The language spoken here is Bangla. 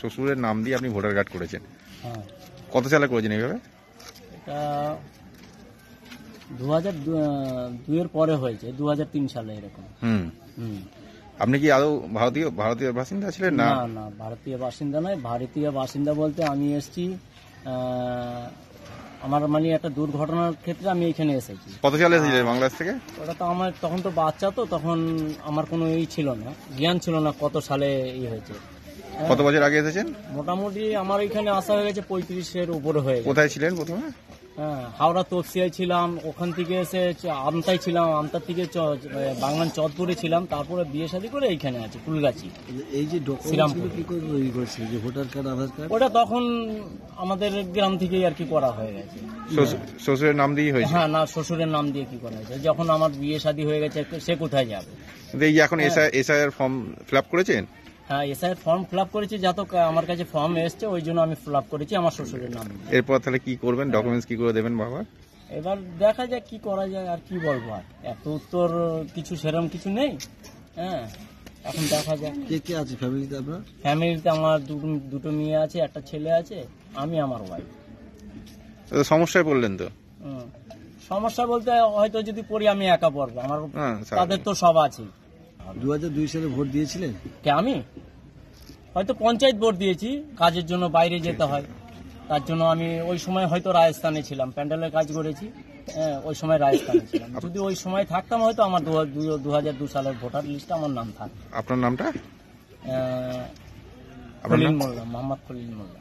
শ্বশুরের নাম দিয়ে আপনি ভোটার কার্ড করেছেন, হ্যাঁ। কত সালে করেছেন এইভাবে? এটা 2002 পরে হয়েছে, 2003 সালে এরকম। হুম। হুম। আপনি কি আদৌ ভারতীয় বাসিন্দা ছিলেন না? না না, ভারতীয় বাসিন্দা নয়। ভারতীয় বাসিন্দা বলতে আমি এসেছি আমার মানে একটা দুর্ঘটনার ক্ষেত্রে আমি এখানে এসেছি। কত সালে এসেছিলেন বাংলাদেশ থেকে? ওটা তো আমার তখন তো বাচ্চা, তো তখন আমার কোনো ছিল না, জ্ঞান ছিল না কত সালে হয়েছে। কত বছর আগে এসেছেন? মোটামুটি আমার এখানে আসা হয়ে গেছে 35-এর উপরে হয়ে গেছে। কোথায় ছিলেন প্রথমে? হ্যাঁ, হাওড়া তপসিয়ায় ছিলাম, ওখান থেকে এসে আমতায় ছিলাম, আমতার থেকে বাংলান চতপুরে ছিলাম, তারপরে বিয়ে শাদী করে এইখানে আছে ফুলগাছি। এই যে ডকুমেন্টসগুলো কি করে তৈরি করছে, যে ভোটার কার্ড, আধার কার্ড? ওটা তখন আমাদের গ্রাম থেকেই আর কি করা হয়ে গেছে। শ্বশুরের নাম দিয়ে হয়েছে? হ্যাঁ, না শ্বশুরের নাম দিয়ে কি করা হয়েছে, যখন আমার বিয়ে শাদী হয়ে গেছে সে কোথায় যাবে? এই যে এখন এসআইআর ফর্ম ফিল আপ করেছেন? হ্যাঁ, এসআই ফর্ম ফিল আপ করেছি, যত আমার কাছে ফর্ম এসছে ওই জন্য আমি ফিল আপ করেছি আমার শ্বশুরের নাম দিয়ে। এরপর তাহলে কি করবেন, ডকুমেন্টস কি করে দেবেন বাবা? এবার দেখা যাক কি করা যায়, আর কি বলবো, আর এত উত্তর কিছু সেরকম কিছু নেই। হ্যাঁ, এখন দেখা যাক। কে কে আছে ফ্যামিলিতে আপনার? ফ্যামিলিতে আমার দুটো মেয়ে আছে, একটা ছেলে আছে, আমি আমার ওয়াইফ। সমস্যায় পড়লেন তো? সমস্যা বলতে হয়তো যদি পড়ি আমি একা পড়বো, আমার তাদের তো সব আছে। 2002 সালে ভোট দিয়েছিলেন? আমি হয়তো পঞ্চায়েত ভোট দিয়েছি, কাজের জন্য বাইরে যেতে হয়, তার জন্য আমি ওই সময় হয়তো রাজস্থানে ছিলাম, প্যান্ডেলের কাজ করেছি। হ্যাঁ, ওই সময় রাজস্থানে ছিলাম। যদি ওই সময় থাকতাম হয়তো আমার 2002 সালের ভোটার লিস্টে আমার নাম থাকতো। আপনার নামটা? খলিল মোল্লা, মোহাম্মদ খলিল মোল্লা।